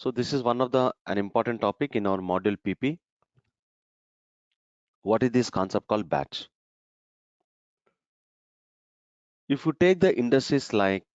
So this is one of an important topic in our module PP. What is this concept called batch? If you take the industries like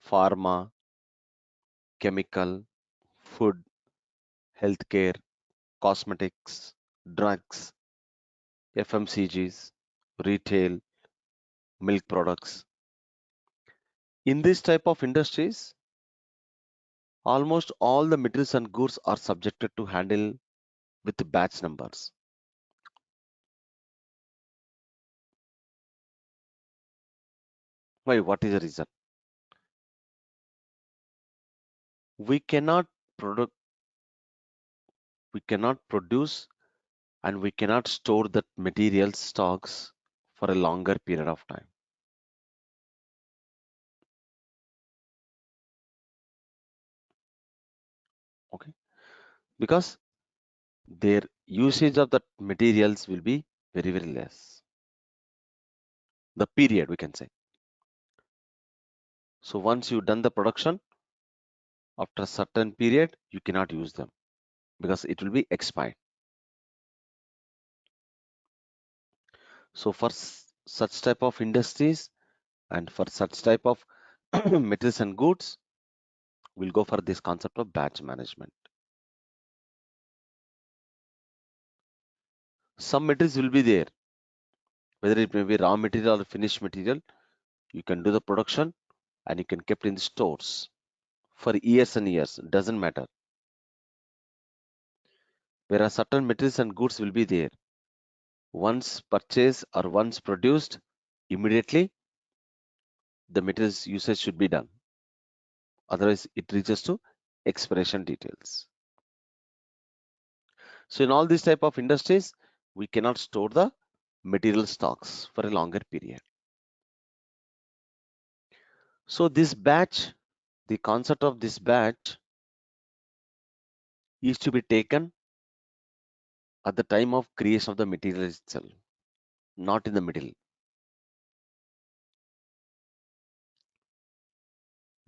pharma, chemical, food, healthcare, cosmetics, drugs, FMCGs, retail, milk products. In this type of industries, almost all the materials and goods are subjected to handle with batch numbers. Why? What is the reason? We cannot produce, we cannot produce, and we cannot store that material stocks for a longer period of time. Okay, because their usage of the materials will be very less. The period we can say. So once you've done the production, after a certain period, you cannot use them because it will be expired. So for such type of industries and for such type of materials and goods, we'll go for this concept of batch management. Some materials will be there, whether it may be raw material or finished material. You can do the production and you can keep it in the stores for years and years. Doesn't matter. Whereas certain materials and goods will be there. Once purchased or once produced, immediately the materials usage should be done. Otherwise, it reaches to expiration details. So in all these type of industries, we cannot store the material stocks for a longer period. So this batch, the concept of this batch is to be taken at the time of creation of the material itself, not in the middle.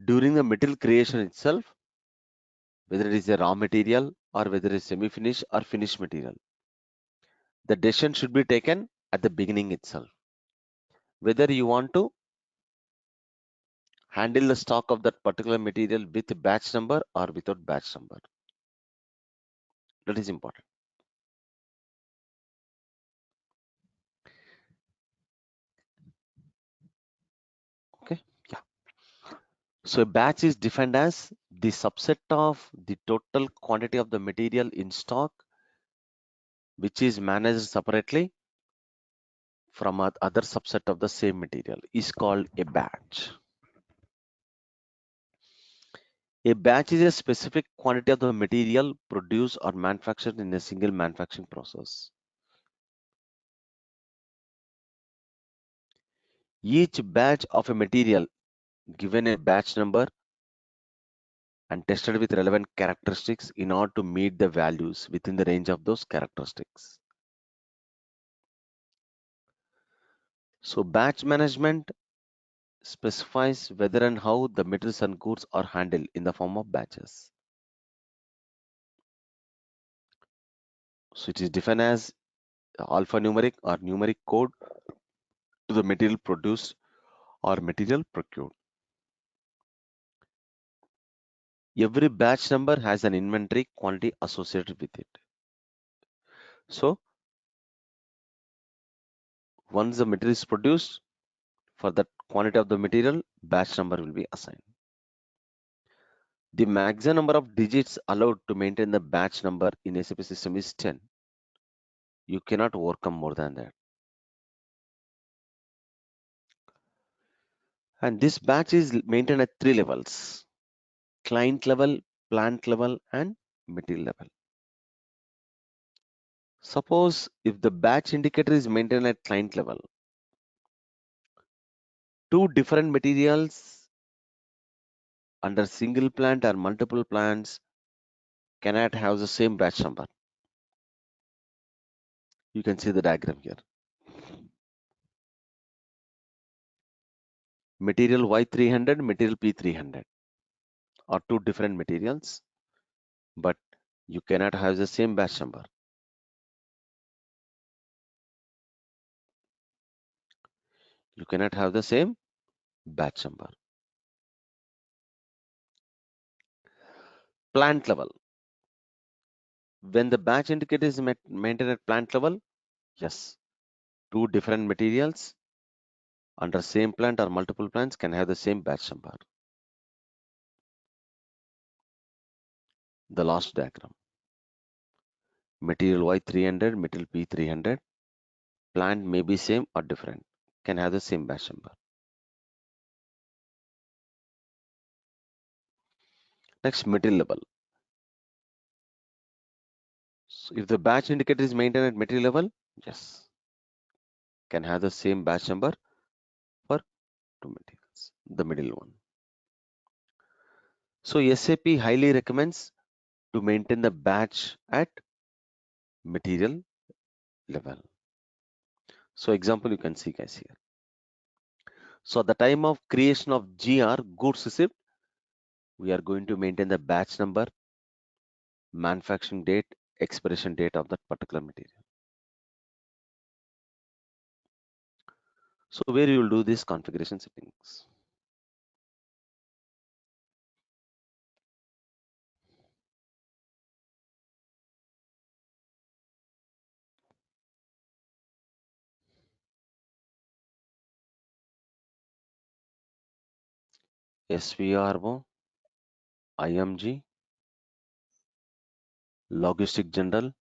During the material creation itself, whether it is a raw material or whether it is semi-finished or finished material, the decision should be taken at the beginning itself. Whether you want to handle the stock of that particular material with batch number or without batch number. That is important. Okay. Yeah. So a batch is defined as the subset of the total quantity of the material in stock, which is managed separately from other subset of the same material, is called a batch. A batch is a specific quantity of the material produced or manufactured in a single manufacturing process. Each batch of a material given a batch number and tested with relevant characteristics in order to meet the values within the range of those characteristics. So batch management specifies whether and how the materials and goods are handled in the form of batches. So it is defined as alphanumeric or numeric code to the material produced or material procured. Every batch number has an inventory quantity associated with it. So once the material is produced, for that quantity of the material, batch number will be assigned. The maximum number of digits allowed to maintain the batch number in SAP system is 10. You cannot overcome more than that. And this batch is maintained at 3 levels: client level, plant level, and material level. Suppose if the batch indicator is maintained at client level, two different materials under single plant or multiple plants cannot have the same batch number. You can see the diagram here. Material Y300, material P300. or two different materials, but you cannot have the same batch number. You cannot have the same batch number. Plant level. When the batch indicator is maintained at plant level, yes, two different materials under same plant or multiple plants can have the same batch number. The last diagram. Material Y 300, material P 300. Plant may be same or different, can have the same batch number. Next, material level. So if the batch indicator is maintained at material level, yes, can have the same batch number for two materials, the middle one. So SAP highly recommends to maintain the batch at material level. So example you can see guys here. So at the time of creation of GR, goods receipt, we are going to maintain the batch number, manufacturing date, expiration date of that particular material. So where you will do this configuration settings. SVRO, IMG, Logistic General,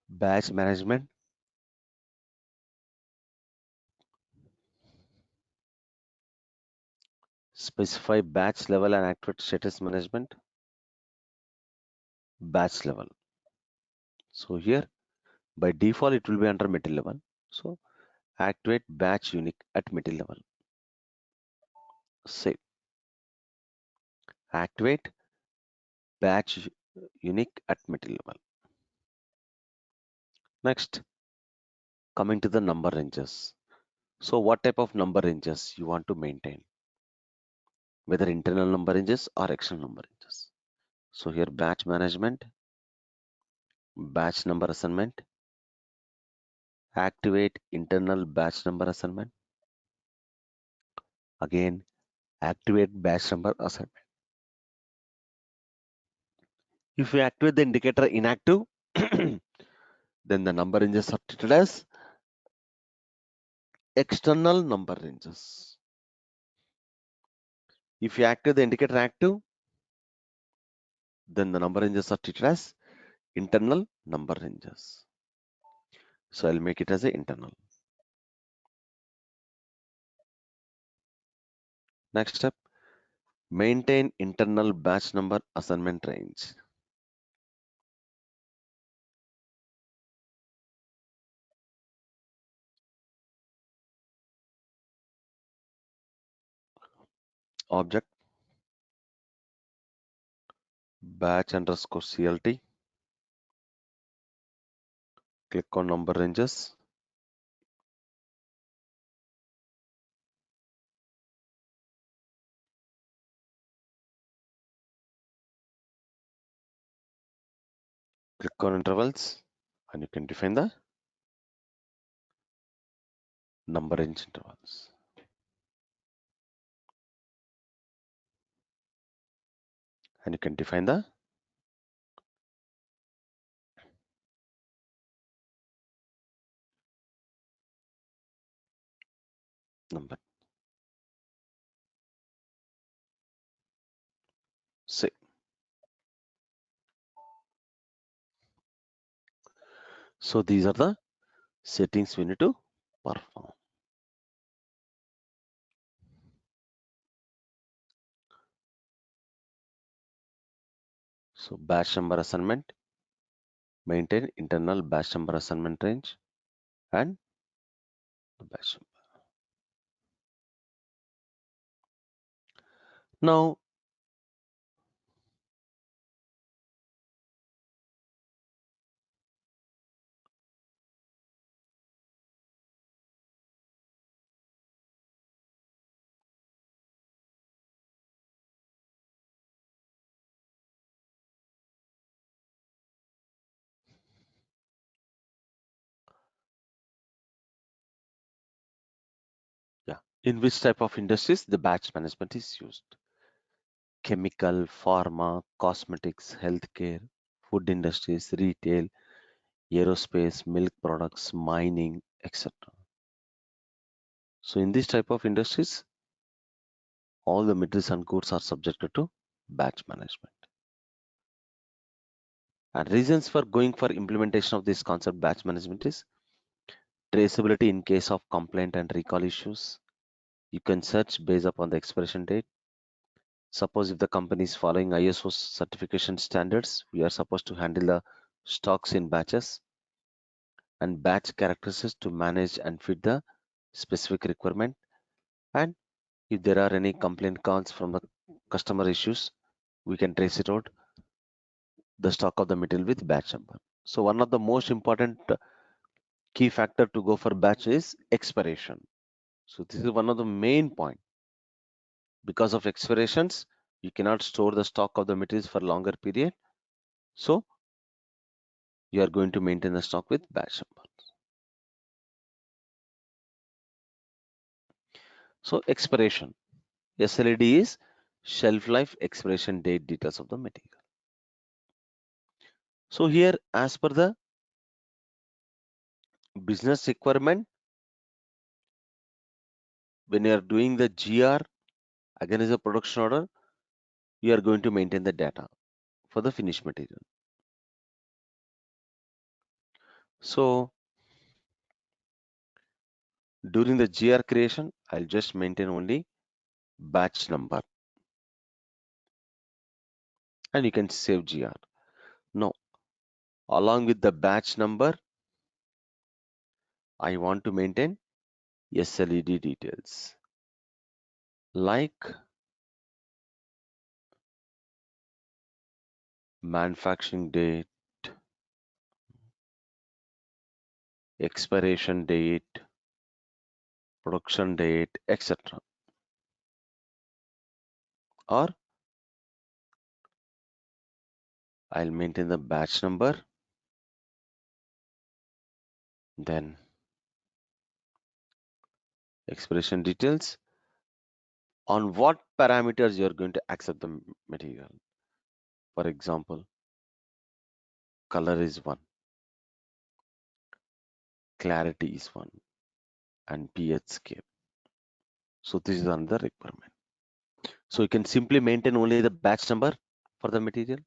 batch management, specify batch level and activate status management, batch level. So here by default it will be under material level. So activate batch unique at material level. Save. Activate batch unique at material level. Next, coming to the number ranges. So what type of number ranges you want to maintain? Whether internal number ranges or external number ranges. So here batch management, batch number assignment, activate internal batch number assignment. Again, activate batch number assignment. If you activate the indicator inactive, then the number ranges are treated as external number ranges. If you activate the indicator active, then the number ranges are treated as internal number ranges. So I'll make it as a internal. Next step, maintain internal batch number assignment range. Object batch underscore CLT. Click on number ranges. Click on intervals and you can define the number range intervals. And you can define the number. Say. So these are the settings we need to perform. So batch number assignment, maintain internal batch number assignment range and the batch number. Now In which type of industries the batch management is used? Chemical, pharma, cosmetics, healthcare, food industries, retail, aerospace, milk products, mining, etc. So in this type of industries, all the materials and goods are subjected to batch management. And reasons for going for implementation of this concept batch management is traceability in case of complaint and recall issues. You can search based upon the expiration date. Suppose if the company is following ISO certification standards, we are supposed to handle the stocks in batches and batch characteristics to manage and fit the specific requirement. And if there are any complaint calls from the customer issues, we can trace it out the stock of the material with batch number. So one of the most important key factor to go for batch is expiration. So this is one of the main point. Because of expirations, you cannot store the stock of the materials for longer period. So you are going to maintain the stock with batch number. So expiration. SLD is shelf life expiration date details of the material. So here as per the business requirement, when you are doing the GR against the production order, you are going to maintain the data for the finished material. So during the GR creation, I'll just maintain only batch number and you can save GR. Now, along with the batch number, I want to maintain SLED details like manufacturing date, expiration date, production date, etc. Or I'll maintain the batch number, then expiration details, on what parameters you are going to accept the material. For example, color is one, clarity is one, and pH scale. So this is another requirement. So you can simply maintain only the batch number for the material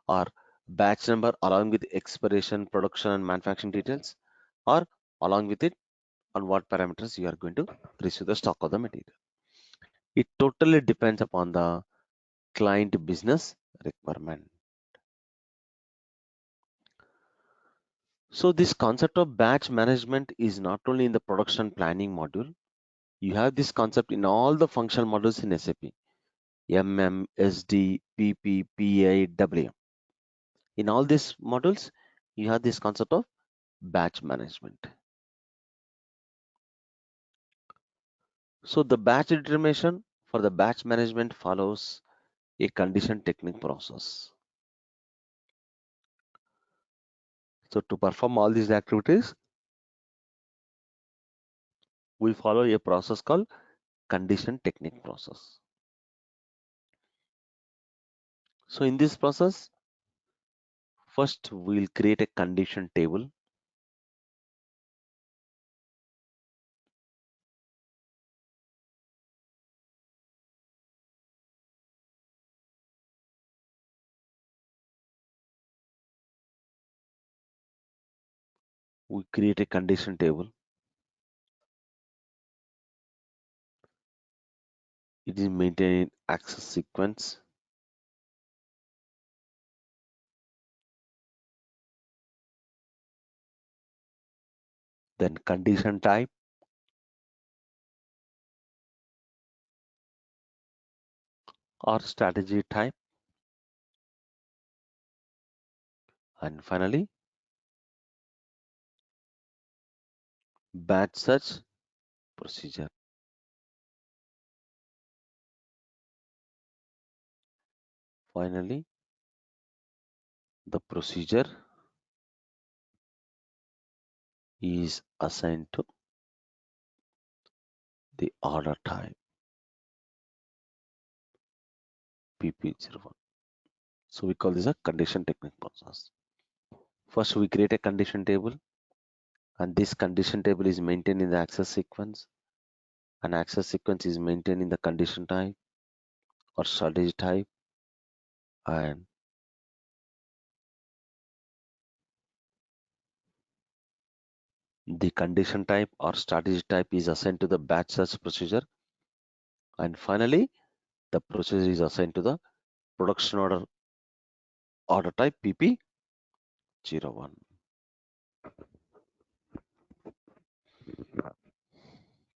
or batch number along with expiration, production and manufacturing details, or along with it on what parameters you are going to receive the stock of the material. It totally depends upon the client business requirement. So this concept of batch management is not only in the production planning module, you have this concept in all the functional modules in SAP, MM, SD, PP, PI, WM. In all these modules, you have this concept of batch management. So the batch determination for the batch management follows a condition technique process. So to perform all these activities, we follow a process called condition technique process. So in this process, first we'll create a condition table. We create a condition table. It is maintaining access sequence. Then condition type, or strategy type, and finally batch search procedure. Finally, the procedure is assigned to the order type PP01. So we call this a condition technique process. First, we create a condition table, and this condition table is maintained in the access sequence. An access sequence is maintained in the condition type or strategy type, and the condition type or strategy type is assigned to the batch search procedure. And finally, the procedure is assigned to the production order type PP01.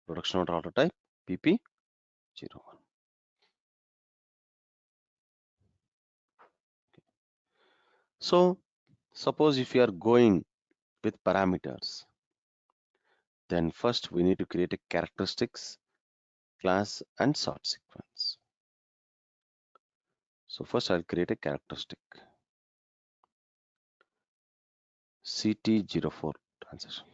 Production order type PP01. So suppose if you are going with parameters, then first we need to create a characteristics class and sort sequence. So first I'll create a characteristic CT04 transaction.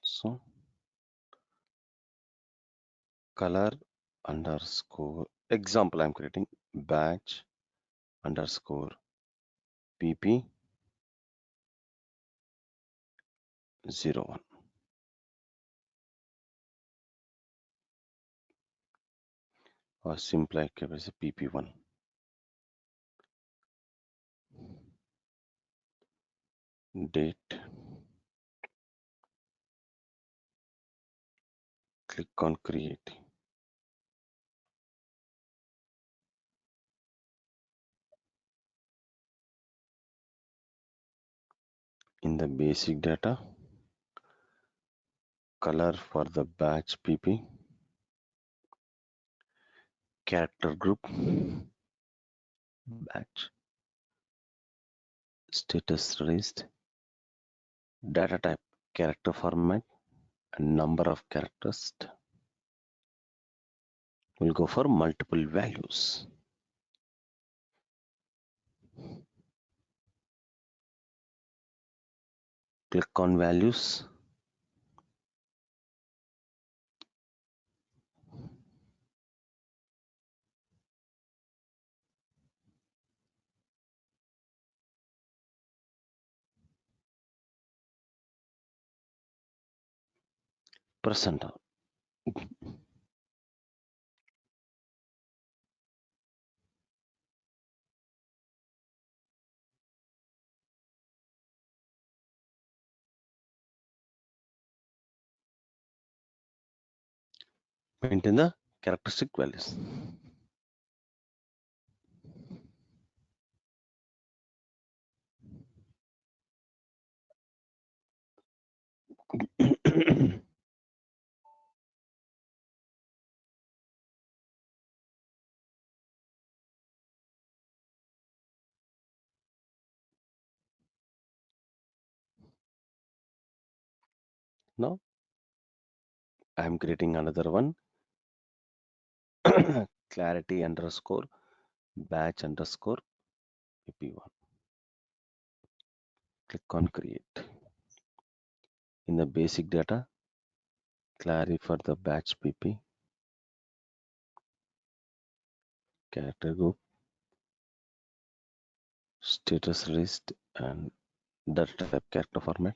So color underscore example I'm creating batch underscore PP01 or simply I can say PP1. Date, click on create. In the basic data, color for the batch PP, character group, batch, status released, data type, character format, and number of characters. We'll go for multiple values. Click on values. Press enter. Maintain the characteristic values. Now I am creating another one. Clarity underscore batch underscore PP1. Click on create. In the basic data, clarity for the batch PP, character group, status list, and data type character format,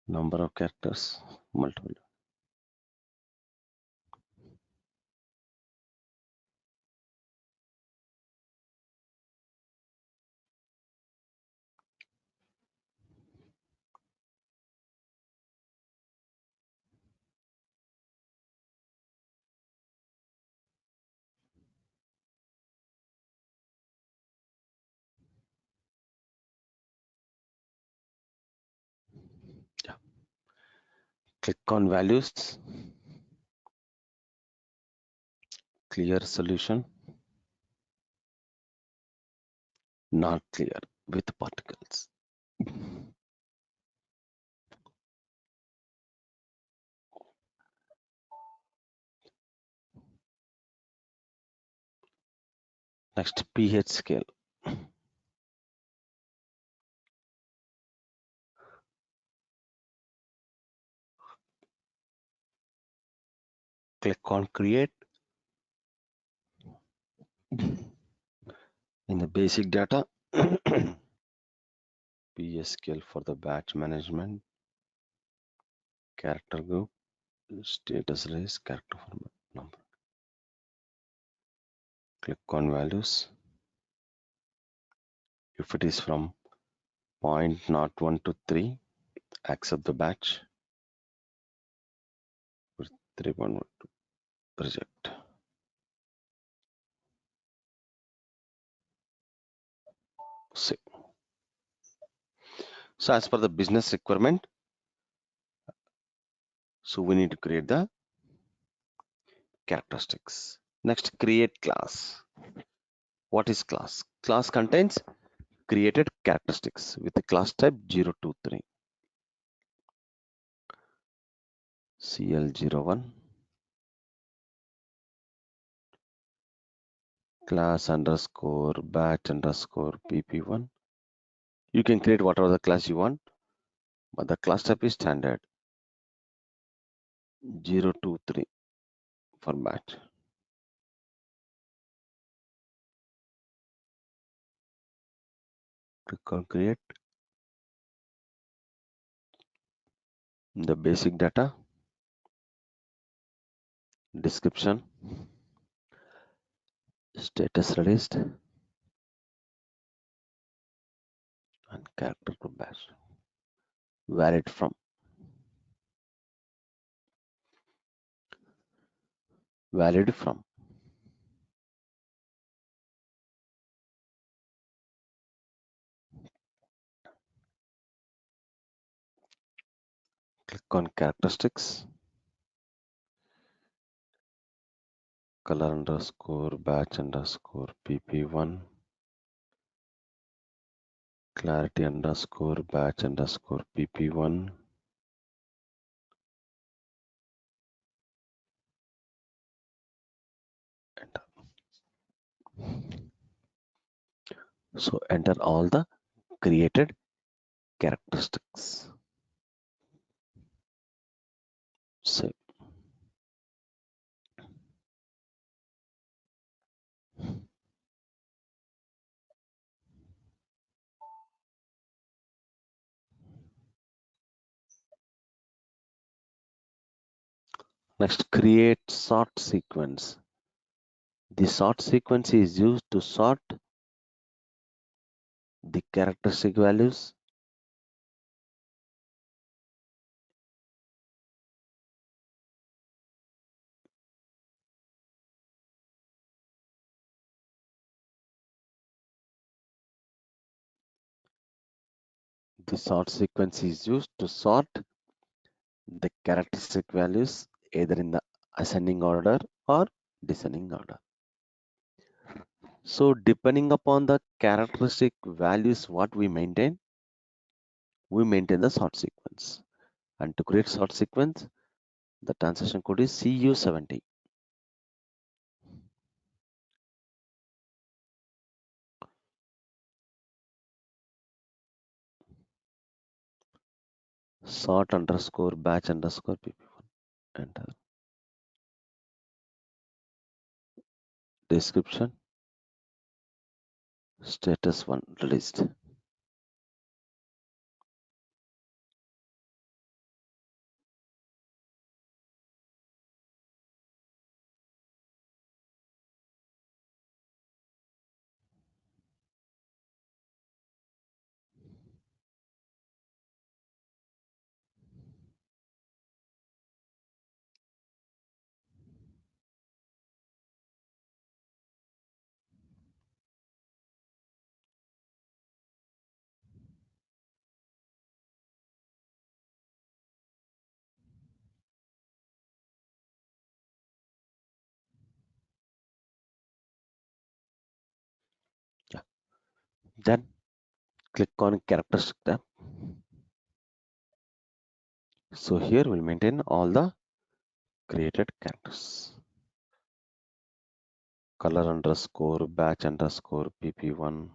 number of characters, multiple. Click on values, clear solution, not clear with particles. Next, pH scale. Click on create. In the basic data, pH scale for the batch management, character group, status race, character format, number. Click on values. If it is from 0.01 to 3, accept the batch. 3.1, reject. Save. So as per the business requirement, so we need to create the characteristics. Next, create class. What is class? Class contains created characteristics with the class type 023, CL01, class underscore batch underscore PP1. You can create whatever the class you want, but the class type is standard 023 for batch. Click on create. The basic data, description, status released, and character to batch. Valid from. Valid from. Click on characteristics, color underscore batch underscore PP1, clarity underscore batch underscore PP1, enter. So enter all the created characteristics. Save. Next, create sort sequence. The sort sequence is used to sort the characteristic values. The sort sequence is used to sort the characteristic values either in the ascending order or descending order. So depending upon the characteristic values what we maintain the sort sequence. And to create sort sequence, the transaction code is CU70. Sort underscore batch underscore PP1. Enter. Description. Status 1 released. Then click on characteristic tab. So here we'll maintain all the created characters. Color underscore batch underscore pp1,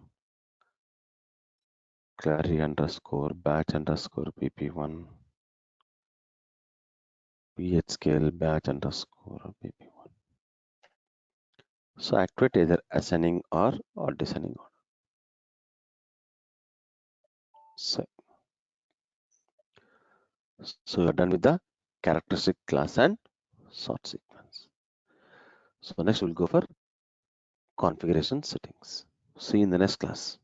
query underscore batch underscore pp1, ph scale batch underscore pp1. So activate either ascending or descending order. So you're done with the characteristic class and sort sequence. So next we'll go for configuration settings. See you in the next class.